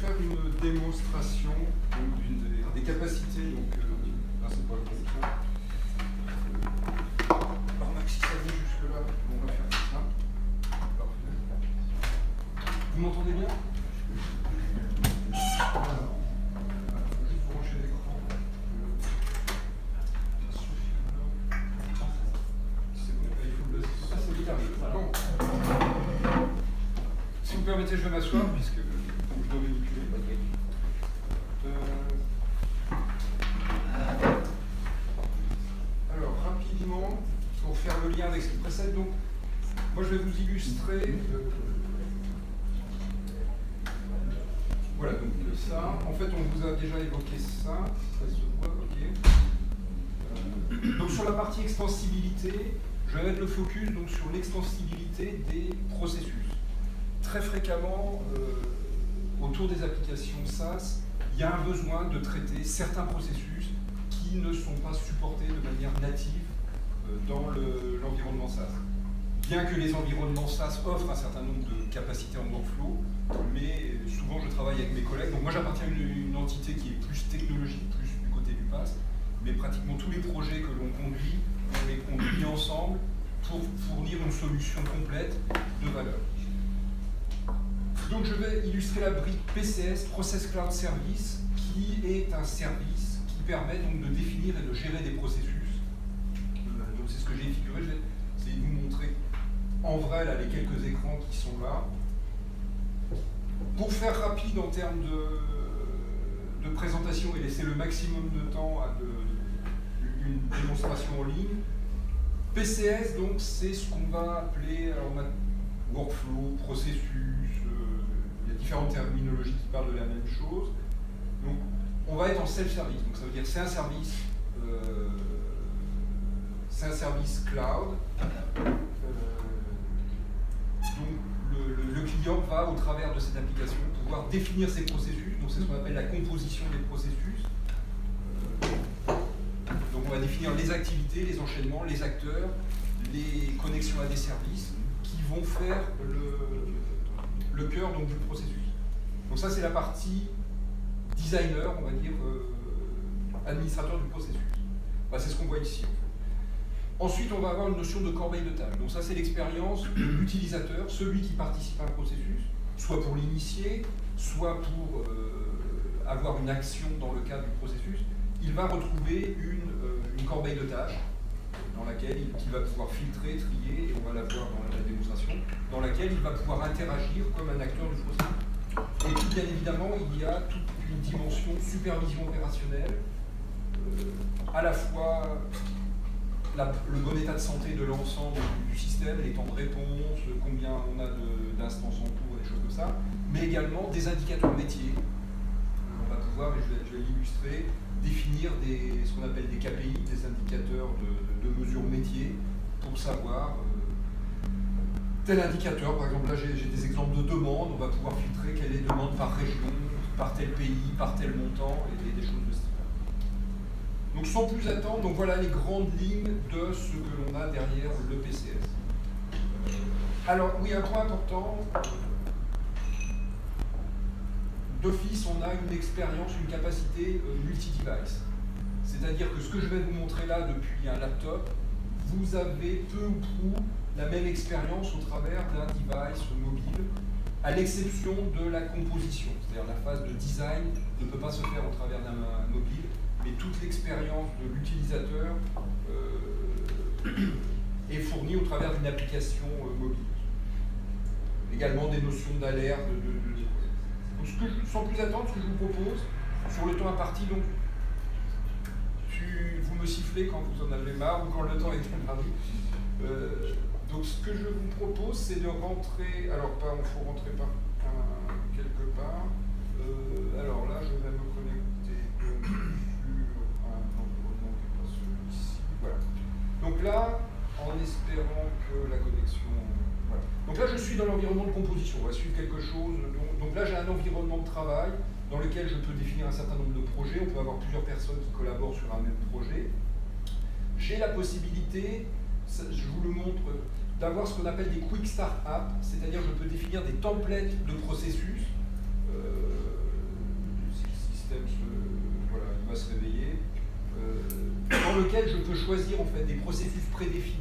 faire une démonstration des capacités principales. Alors Max, si ça vient jusque-là, on va faire ça. Parfait. Vous m'entendez bien? Juste brancher l'écran. C'est bon, il faut le laisser. Ça, c'est vite arrivé. Bon. Si vous permettez, je vais m'asseoir, puisque je dois véhiculer. Alors, rapidement, pour faire le lien avec ce qui précède, donc, moi je vais vous illustrer. Voilà, donc ça. En fait, on vous a déjà évoqué ça. Ça se voit, ok. Donc, sur la partie extensibilité, je vais mettre le focus donc, sur l'extensibilité des processus. Très fréquemment, autour des applications SaaS, il y a un besoin de traiter certains processus qui ne sont pas supportés de manière native dans l'environnement SaaS. Bien que les environnements SaaS offrent un certain nombre de capacités en workflow, mais souvent je travaille avec mes collègues. Donc moi j'appartiens à une entité qui est plus technologique, plus du côté du PaaS, mais pratiquement tous les projets que l'on conduit, on les conduit ensemble pour fournir une solution complète de valeur. Donc je vais illustrer la brique PCS, Process Cloud Service, qui est un service qui permet donc de définir et de gérer des processus. Donc c'est ce que j'ai figuré, je vais essayer de vous montrer en vrai là, les quelques écrans qui sont là. Pour faire rapide en termes de présentation et laisser le maximum de temps à une démonstration en ligne, PCS donc c'est ce qu'on va appeler workflow, processus, il y a différentes terminologies qui parlent de la même chose. Donc on va être en self-service, donc ça veut dire c'est un service cloud. Donc le client va au travers de cette application pouvoir définir ses processus, donc c'est ce qu'on appelle la composition des processus. Donc on va définir les activités, les enchaînements, les acteurs, les connexions à des services qui vont faire le cœur donc, du processus. Donc ça c'est la partie designer, on va dire, administrateur du processus. Bah, c'est ce qu'on voit ici. Ensuite, on va avoir une notion de corbeille de tâches. Donc ça, c'est l'expérience de l'utilisateur, celui qui participe à un processus, soit pour l'initier, soit pour avoir une action dans le cadre du processus. Il va retrouver une corbeille de tâches dans laquelle il va pouvoir filtrer, trier, et on va la voir dans la démonstration, dans laquelle il va pouvoir interagir comme un acteur du processus. Et puis, bien évidemment, il y a toute une dimension supervision opérationnelle, à la fois le bon état de santé de l'ensemble du système, les temps de réponse, combien on a d'instances en cours, des choses comme ça, mais également des indicateurs métiers. On va pouvoir, et je vais l'illustrer, définir ce qu'on appelle des KPI, des indicateurs de mesure métier, pour savoir tel indicateur, par exemple là j'ai des exemples de demandes, on va pouvoir filtrer quelle est demande par région, par tel pays, par tel montant, et des choses de ce type. Donc sans plus attendre, donc voilà les grandes lignes de ce que l'on a derrière le PCS. Alors oui, un point important, d'office on a une expérience, une capacité multi-device. C'est-à-dire que ce que je vais vous montrer là depuis un laptop, vous avez peu ou prou la même expérience au travers d'un device mobile, à l'exception de la composition. C'est-à-dire la phase de design ne peut pas se faire au travers d'un mobile, mais toute l'expérience de l'utilisateur est fournie au travers d'une application mobile. Également des notions d'alerte. Donc sans plus attendre, ce que je vous propose, sur le temps imparti, donc, vous me sifflez quand vous en avez marre ou quand le temps est imparti. Donc ce que je vous propose, c'est de rentrer, alors il faut rentrer quelque part. Alors là, je vais me connecter sur un environnement qui n'est pas celui-ci. Voilà. Donc là, en espérant que la connexion... Voilà. Donc là, je suis dans l'environnement de composition. On va suivre quelque chose. Donc là, j'ai un environnement de travail dans lequel je peux définir un certain nombre de projets. On peut avoir plusieurs personnes qui collaborent sur un même projet. J'ai la possibilité, je vous le montre, d'avoir ce qu'on appelle des Quick Start Apps, c'est-à-dire je peux définir des templates de processus va se réveiller, dans lequel je peux choisir en fait des processus prédéfinis.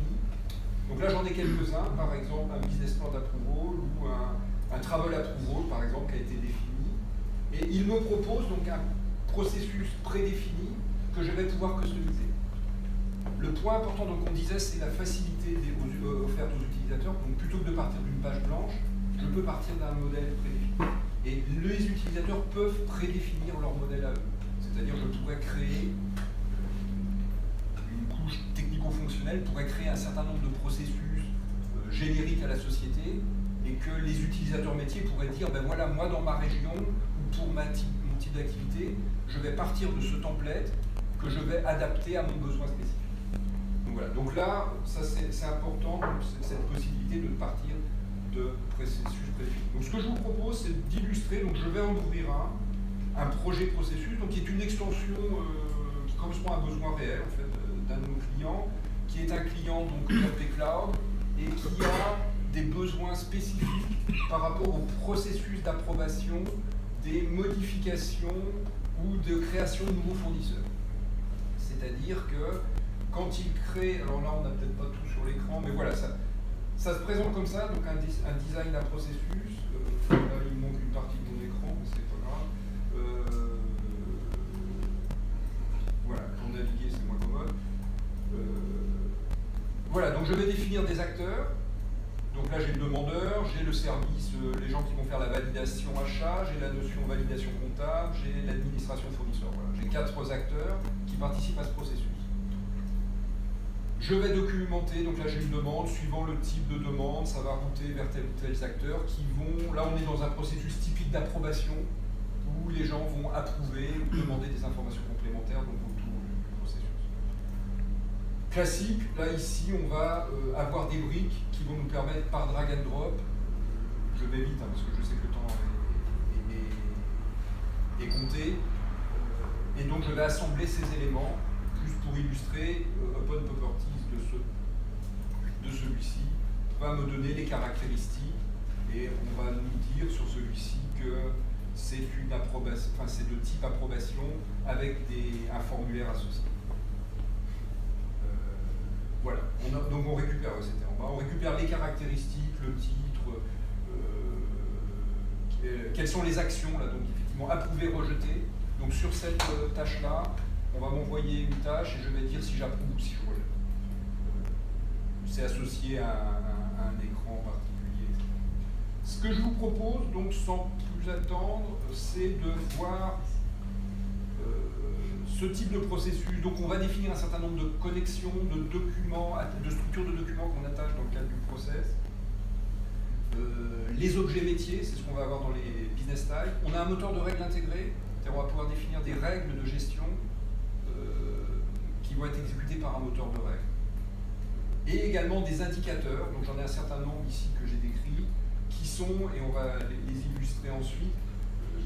Donc là j'en ai quelques-uns, par exemple un business plan d'approval ou un travel approval par exemple qui a été défini. Et il me propose donc un processus prédéfini que je vais pouvoir customiser. Le point important, donc on disait, c'est la facilité offerte aux utilisateurs. Donc plutôt que de partir d'une page blanche, je peux partir d'un modèle prédéfini. Et les utilisateurs peuvent prédéfinir leur modèle à eux. C'est-à-dire je pourrais créer une couche technico-fonctionnelle, pourrait créer un certain nombre de processus génériques à la société, et que les utilisateurs métiers pourraient dire, ben voilà, moi dans ma région, ou pour mon type d'activité, je vais partir de ce template que je vais adapter à mon besoin spécifique. Donc voilà, donc là, ça c'est important, cette possibilité de partir de processus prédéfinis. Donc ce que je vous propose, c'est d'illustrer, donc je vais en ouvrir un projet processus, donc qui est une extension qui correspond à un besoin réel en fait d'un de nos clients, qui est un client donc ERP Cloud et qui a des besoins spécifiques par rapport au processus d'approbation des modifications ou de création de nouveaux fournisseurs. C'est-à-dire que quand il crée, alors là on n'a peut-être pas tout sur l'écran, mais voilà, ça se présente comme ça, donc un design d'un processus. Là il manque une partie de mon écran, mais c'est pas grave. Voilà, pour naviguer c'est moins commode. Voilà, donc je vais définir des acteurs. Donc là j'ai le demandeur, j'ai le service, les gens qui vont faire la validation achat, j'ai la notion validation comptable, j'ai l'administration fournisseur. Voilà. J'ai 4 acteurs qui participent à ce processus. Je vais documenter, donc là j'ai une demande, suivant le type de demande, ça va router vers tel ou tel acteur qui vont, là on est dans un processus typique d'approbation où les gens vont approuver ou demander des informations complémentaires donc autour du processus. Classique, là ici on va avoir des briques qui vont nous permettre par drag and drop, je vais vite parce que je sais que le temps est compté, et donc je vais assembler ces éléments juste pour illustrer Open Properties de celui-ci va me donner les caractéristiques et on va nous dire sur celui-ci que c'est une approbation, enfin c'est de type approbation avec un formulaire associé. Voilà, donc on récupère, on récupère les caractéristiques, le titre, quelles sont les actions là, donc effectivement approuver, rejeter. Donc sur cette tâche-là, on va m'envoyer une tâche et je vais dire si j'approuve ou si je rejette. C'est associé à un écran particulier. Ce que je vous propose, donc sans plus attendre, c'est de voir ce type de processus. Donc on va définir un certain nombre de connexions, de documents, de structures de documents qu'on attache dans le cadre du process. Les objets métiers, c'est ce qu'on va avoir dans les business types. On a un moteur de règles intégré, c'est-à-dire on va pouvoir définir des règles de gestion qui vont être exécutées par un moteur de règles. Et également des indicateurs, donc j'en ai un certain nombre ici que j'ai décrits, qui sont, et on va les illustrer ensuite,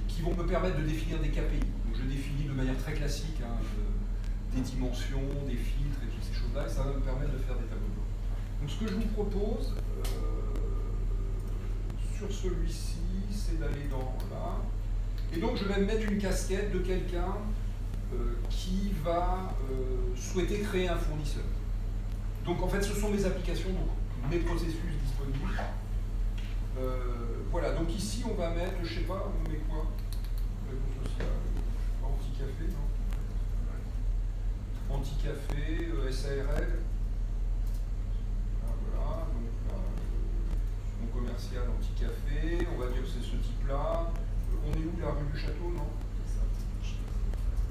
qui vont me permettre de définir des KPI. Donc je définis de manière très classique des dimensions, des filtres et toutes ces choses-là, et ça va me permettre de faire des tableaux de bord. Donc ce que je vous propose sur celui-ci, c'est d'aller dans là. Et donc je vais me mettre une casquette de quelqu'un qui va souhaiter créer un fournisseur. Donc en fait ce sont mes applications, donc mes processus disponibles. Voilà, donc ici on va mettre, je sais pas, on met quoi? Anti-café, non? Anti-café, SARL. Voilà, donc là, mon commercial anti-café, on va dire que c'est ce type-là. On est où, la rue du Château, non?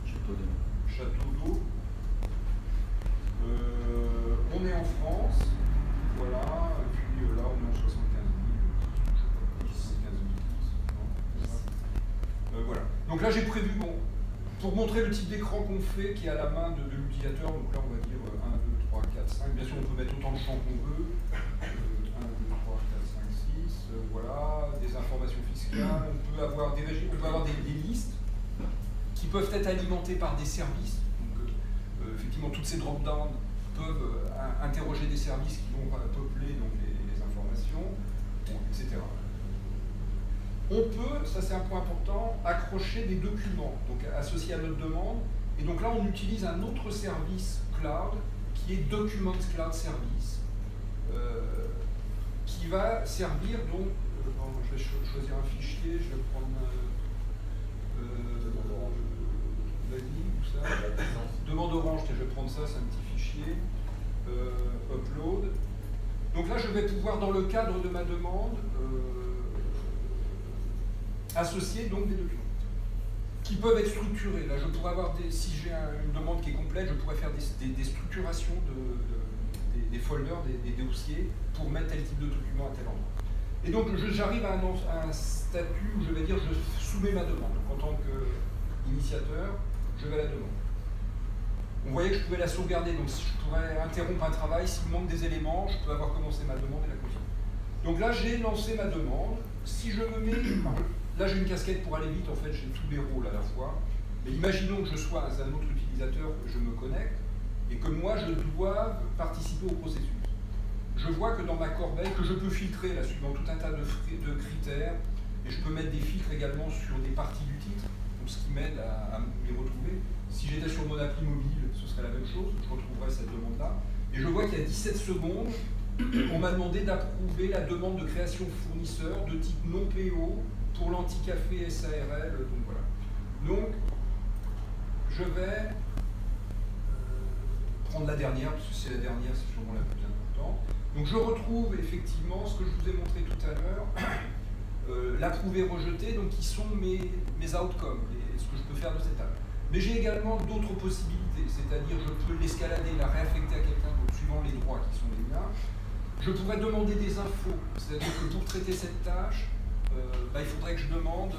Château d'eau. Château d'eau. On est en France, voilà, et puis là on est en 75 000, je sais pas, 15 000, voilà. Donc là j'ai prévu, bon, pour montrer le type d'écran qu'on fait, qui est à la main de l'utilisateur, donc là on va dire 1, 2, 3, 4, 5, bien sûr on peut mettre autant de champs qu'on veut, 1, 2, 3, 4, 5, 6, voilà, des informations fiscales, on peut avoir des régimes, on peut avoir des listes qui peuvent être alimentées par des services, donc effectivement toutes ces drop-downs peuvent interroger des services qui vont peupler donc, les informations, bon, etc. On peut, ça c'est un point important, accrocher des documents donc associés à notre demande Et donc là, on utilise un autre service cloud qui est Document Cloud Service, qui va servir donc, je vais choisir un fichier, je vais prendre demande orange, je vais prendre ça, c'est un petit fichier, upload. Donc là, je vais pouvoir, dans le cadre de ma demande, associer donc des documents qui peuvent être structurés. Là, je pourrais avoir si j'ai une demande qui est complète, je pourrais faire des structurations des folders, des dossiers pour mettre tel type de document à tel endroit. Et donc, j'arrive à un statut où je vais dire je soumets ma demande. Donc, en tant qu'initiateur, je vais la demander. On voyait que je pouvais la sauvegarder, donc si je pourrais interrompre un travail, s'il manque des éléments, je peux avoir commencé ma demande et la continuer. Donc là, j'ai lancé ma demande. Si je me mets... Là, j'ai une casquette pour aller vite, en fait, j'ai tous les rôles à la fois. Mais imaginons que je sois un autre utilisateur, que je me connecte, et que moi, je dois participer au processus. Je vois que dans ma corbeille, que je peux filtrer, là, suivant tout un tas de critères, et je peux mettre des filtres également sur des parties du titre, donc ce qui m'aide à m'y retrouver. Si j'étais sur mon appli mobile, ce serait la même chose, je retrouverais cette demande-là. Et je vois qu'il y a 17 secondes, on m'a demandé d'approuver la demande de création fournisseur de type non PO pour l'anti-café SARL, donc voilà. Donc, je vais prendre la dernière, parce que c'est la dernière, c'est sûrement la plus importante. Donc je retrouve effectivement ce que je vous ai montré tout à l'heure, l'approuvé rejeté, donc qui sont mes outcomes, ce que je peux faire de cette table. Mais j'ai également d'autres possibilités, c'est-à-dire je peux l'escalader, la réaffecter à quelqu'un d'autre, suivant les droits qui sont les miens. Je pourrais demander des infos, c'est-à-dire que pour traiter cette tâche, il faudrait que je demande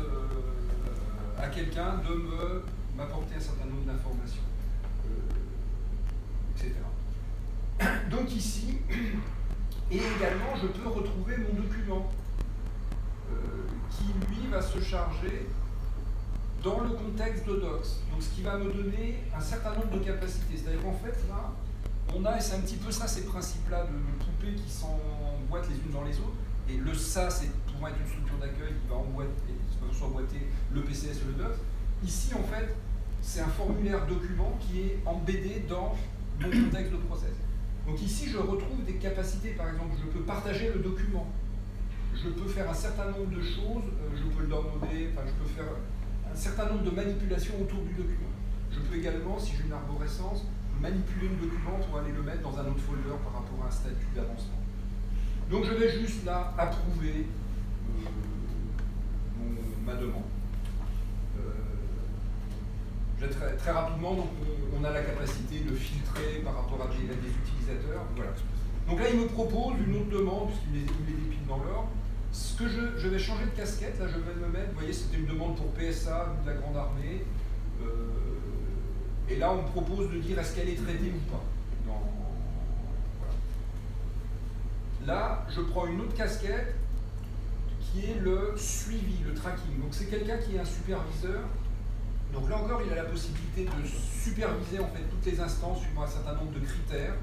à quelqu'un de m'apporter un certain nombre d'informations, etc. Donc ici, et également je peux retrouver mon document qui lui va se charger dans le contexte de Docs. Donc ce qui va me donner un certain nombre de capacités. C'est-à-dire qu'en fait là, on a, et c'est un petit peu ça, ces principes-là de poupées qui s'emboîtent les unes dans les autres. Et le ça, c'est pour moi être une structure d'accueil qui va emboîter le PCS et le Docs. Ici, en fait, c'est un formulaire document qui est embeddé dans mon contexte de process. Donc ici, je retrouve des capacités, par exemple, je peux partager le document. Je peux faire un certain nombre de choses, je peux le downloader, enfin, je peux faire un certain nombre de manipulations autour du document. Je peux également, si j'ai une arborescence, manipuler le document pour aller le mettre dans un autre folder par rapport à un statut d'avancement. Donc je vais juste là approuver ma demande. Très rapidement, donc, on a la capacité de filtrer par rapport à des utilisateurs. Voilà. Donc là, il me propose une autre demande, puisqu'il les dépile dans l'ordre. Ce que je vais changer de casquette, là je vais me mettre, vous voyez, c'était une demande pour PSA de la Grande Armée. Et là, on me propose de dire est-ce qu'elle est traitée ou pas. Voilà. Là, je prends une autre casquette qui est le suivi, le tracking. Donc c'est quelqu'un qui est un superviseur. Donc là encore, il a la possibilité de superviser en fait toutes les instances suivant un certain nombre de critères,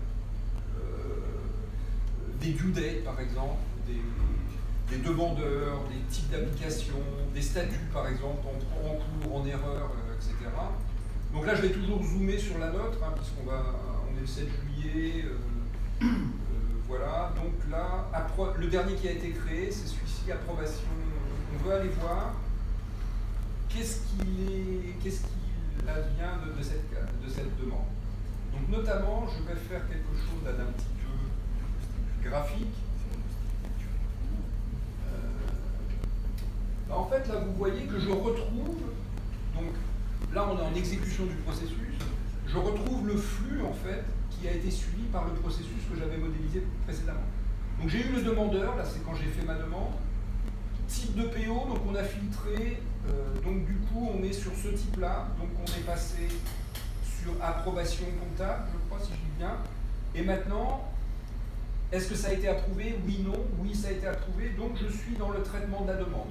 des due dates par exemple, des demandeurs, des types d'applications, des statuts par exemple en cours, en erreur, etc. Donc là, je vais toujours zoomer sur la nôtre, hein, puisqu'on est le 7 juillet. Voilà, donc là, le dernier qui a été créé, c'est celui-ci, approbation. On veut aller voir qu'est-ce qu'il advient de cette demande. Donc notamment, je vais faire quelque chose d'un petit peu graphique. En fait, là, vous voyez que je retrouve, donc là, on est en exécution du processus, je retrouve le flux, en fait, qui a été suivi par le processus que j'avais modélisé précédemment. Donc j'ai eu le demandeur, là, c'est quand j'ai fait ma demande, type de PO, donc on a filtré, donc du coup, on est sur ce type-là, donc on est passé sur approbation comptable, je crois, si je dis bien, et maintenant, est-ce que ça a été approuvé? Oui, non. Oui, ça a été approuvé, donc je suis dans le traitement de la demande.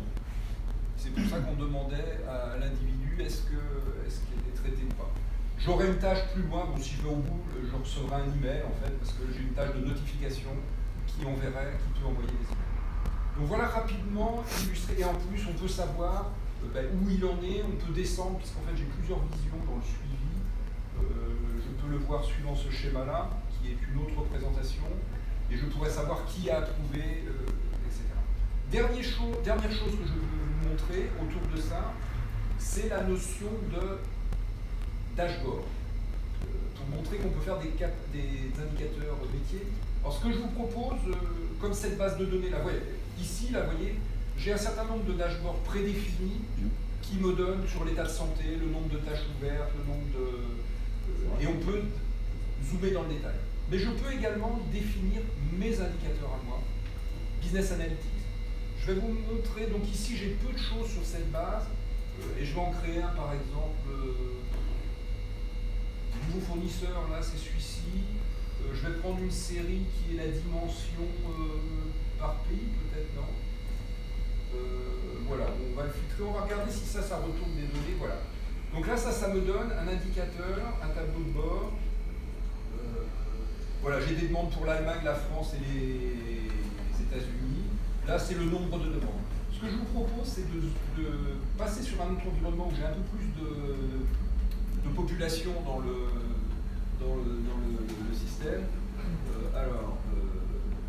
C'est pour ça qu'on demandait à l'individu est-ce qu'elle est traitée ou pas. J'aurai une tâche plus loin, bon, si je vais au bout, je recevrai un email en fait, parce que j'ai une tâche de notification qui peut envoyer des emails. Donc voilà rapidement illustré, et en plus on peut savoir où il en est, on peut descendre, puisqu'en fait j'ai plusieurs visions dans le suivi. Je peux le voir suivant ce schéma-là, qui est une autre représentation, et je pourrais savoir qui a approuvé, etc. Dernière chose que je veux vous montrer autour de ça, c'est la notion de dashboard, pour montrer qu'on peut faire des indicateurs métiers. Alors ce que je vous propose, comme cette base de données, là, ici, là, vous voyez, j'ai un certain nombre de dashboards prédéfinis qui me donnent sur l'état de santé, le nombre de tâches ouvertes, le nombre de... et on peut zoomer dans le détail. Mais je peux également définir mes indicateurs à moi, Business Analytics. Je vais vous montrer, donc ici j'ai peu de choses sur cette base, et je vais en créer un par exemple, nouveau fournisseur, là c'est celui-ci. Je vais prendre une série qui est la dimension par pays, peut-être, non? Voilà, on va le filtrer, on va regarder si ça retourne des données, voilà. Donc là, ça me donne un indicateur, un tableau de bord. Voilà, j'ai des demandes pour l'Allemagne, la France et les États-Unis. Là, c'est le nombre de demandes. Ce que je vous propose, c'est de passer sur un autre environnement où j'ai un peu plus de population dans le système.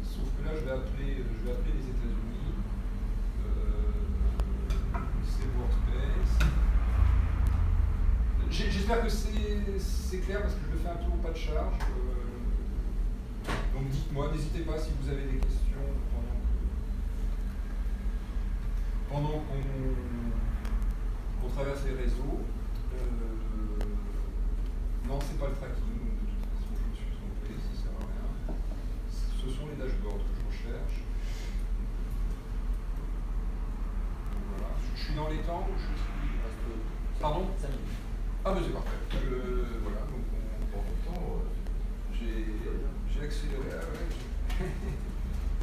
Sauf que là, je vais appeler les États-Unis. C'est WordPress. J'espère que c'est clair parce que je le fais un peu au pas de charge. Donc dites-moi, n'hésitez pas si vous avez des questions pendant qu'on traverse les réseaux. Non, c'est pas le tracking, donc de toute façon je me suis trompé, ça sert à rien. Ce sont les dashboards que je recherche. Donc voilà. Je suis dans les temps ou je suis... Pardon? 5 minutes. Ah ben c'est parfait. Voilà, donc j'ai accéléré.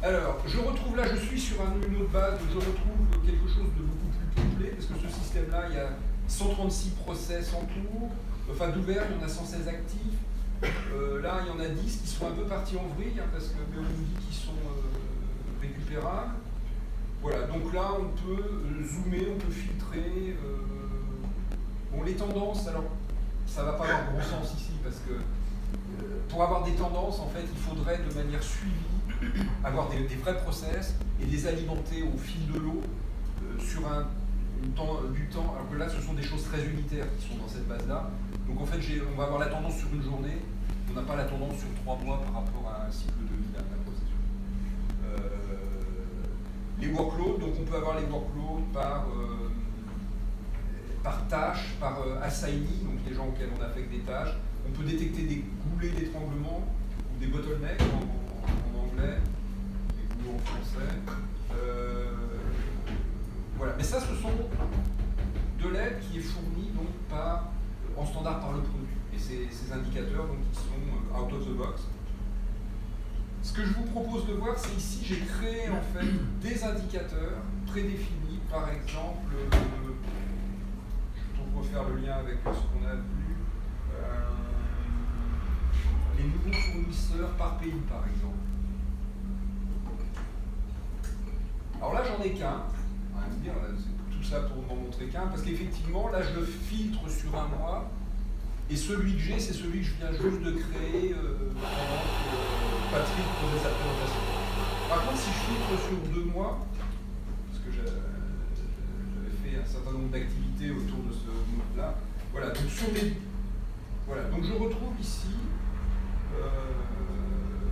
Alors, je retrouve là, je suis sur une autre base, je retrouve quelque chose de beaucoup plus complet, parce que ce système-là, il y a 136 process en cours, enfin d'ouvert, il y en a 116 actifs. Là, il y en a 10 qui sont un peu partis en vrille, hein, parce que on nous dit qu'ils sont récupérables. Voilà, donc là, on peut zoomer, on peut filtrer. Bon, les tendances, alors, ça ne va pas avoir gros sens ici, parce que pour avoir des tendances, en fait, il faudrait de manière suivie avoir des vrais process et les alimenter au fil de l'eau sur du temps, alors que là, ce sont des choses très unitaires qui sont dans cette base-là. Donc en fait, on va avoir la tendance sur une journée, on n'a pas la tendance sur 3 mois par rapport à un cycle de vie d'un processus. Les workloads, donc on peut avoir les workloads par tâche, par assignee, donc les gens auxquels on affecte des tâches. On peut détecter des goulets d'étranglement ou des bottlenecks en anglais, des goulets en français. Voilà, mais ça, ce sont de l'aide qui est fournie donc en standard par le produit. Et ces indicateurs donc, qui sont out of the box. Ce que je vous propose de voir, c'est ici, j'ai créé en fait des indicateurs prédéfinis, par exemple, je vais refaire le lien avec ce qu'on a vu, les nouveaux fournisseurs par pays, par exemple. Alors là, j'en ai qu'un. On va me dire, c'est tout ça pour m'en montrer qu'un, parce qu'effectivement, là, je le filtre sur un mois, et celui que j'ai, c'est celui que je viens juste de créer Patrick pour sa présentation. Par contre, si je filtre sur 2 mois, parce que j'avais fait un certain nombre d'activités autour de ce mode-là, voilà, donc sur les... Voilà, donc je retrouve ici,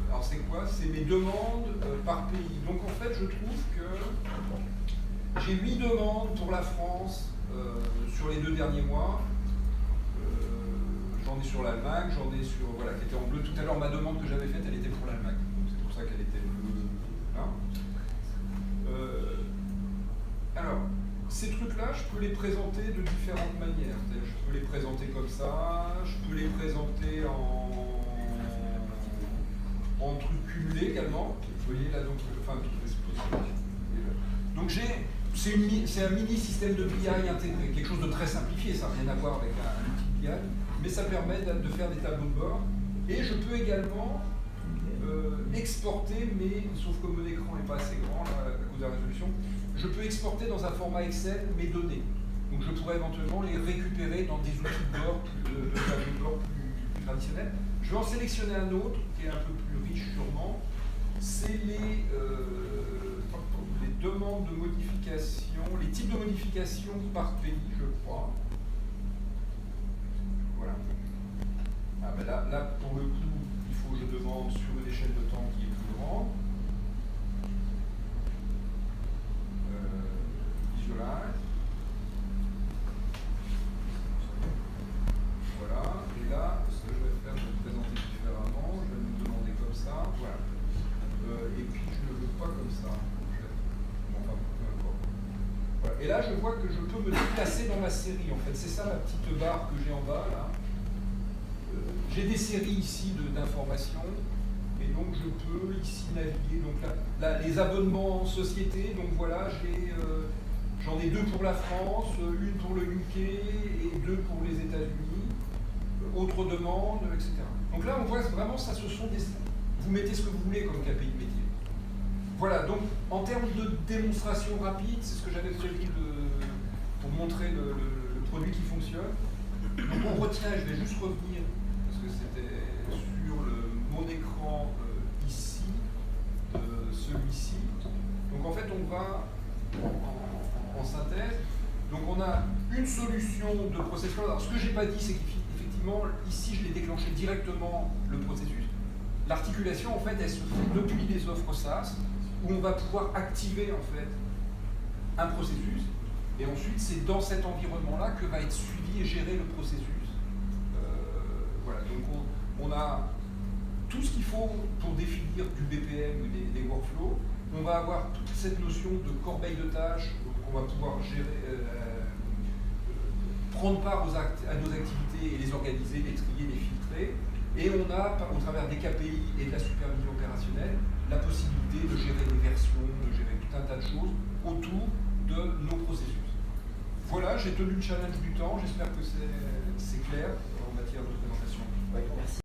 alors c'est quoi? C'est mes demandes par pays. Donc en fait, je trouve que j'ai 8 demandes pour la France sur les 2 derniers mois. J'en ai sur l'Allemagne, j'en ai sur, voilà, qui était en bleu. Tout à l'heure, ma demande que j'avais faite, elle était pour l'Allemagne. Donc c'est pour ça qu'elle était bleue. Hein. Alors, ces trucs-là, je peux les présenter de différentes manières. C'est-à-dire, je peux les présenter comme ça, je peux les présenter en trucs cumulés également. Vous voyez là, donc, enfin, donc c'est un mini système de BI intégré, quelque chose de très simplifié, ça n'a rien à voir avec un outil BI, mais ça permet de faire des tableaux de bord. Et je peux également exporter, sauf que mon écran n'est pas assez grand là, à cause de la résolution, je peux exporter dans un format Excel mes données. Donc je pourrais éventuellement les récupérer dans des outils de bord, de tableau de bord plus traditionnels. Je vais en sélectionner un autre qui est un peu plus riche sûrement. C'est les demandes de modification, les types de modifications par pays, je crois. Voilà. Ah ben là, pour le coup, il faut que je demande sur une échelle de temps qui est plus grande. Visualize. Voilà. Et là, ce que je vais faire, je vais me présenter différemment. Je vais me demander comme ça. Voilà. Et puis, je ne le veux pas comme ça. Enfin, peu importe. Voilà. Et là, je vois que je peux me déplacer dans ma série. En fait, c'est ça la petite barre que j'ai en bas là. J'ai des séries ici d'informations, et donc je peux ici naviguer. Donc là, les abonnements en société, donc voilà, j'en ai 2 pour la France, 1 pour le UK et 2 pour les États-Unis. Autres demandes, etc. Donc là, on voit vraiment, ça, ce sont des. Vous mettez ce que vous voulez comme KPI de métier. Voilà, donc en termes de démonstration rapide, c'est ce que j'avais prévu pour montrer le produit qui fonctionne. Donc on retient, je vais juste revenir, parce que c'était sur mon écran ici, celui-ci. Donc en fait, on va en synthèse. Donc on a une solution de processus. Alors ce que je n'ai pas dit, c'est qu'effectivement, ici, je l'ai déclenché directement, le processus. L'articulation, en fait, elle se fait depuis les offres SaaS, où on va pouvoir activer, en fait, un processus. Et ensuite, c'est dans cet environnement-là que va être suivi et géré le processus. Voilà, donc on a tout ce qu'il faut pour définir du BPM ou des workflows. On va avoir toute cette notion de corbeille de tâches, on va pouvoir gérer, prendre part à nos activités et les organiser, les trier, les filtrer. Et on a, au travers des KPI et de la supervision opérationnelle, la possibilité de gérer des versions, de gérer tout un tas de choses autour de nos processus. Voilà, j'ai tenu le challenge du temps, j'espère que c'est clair en matière de présentation. Oui, merci.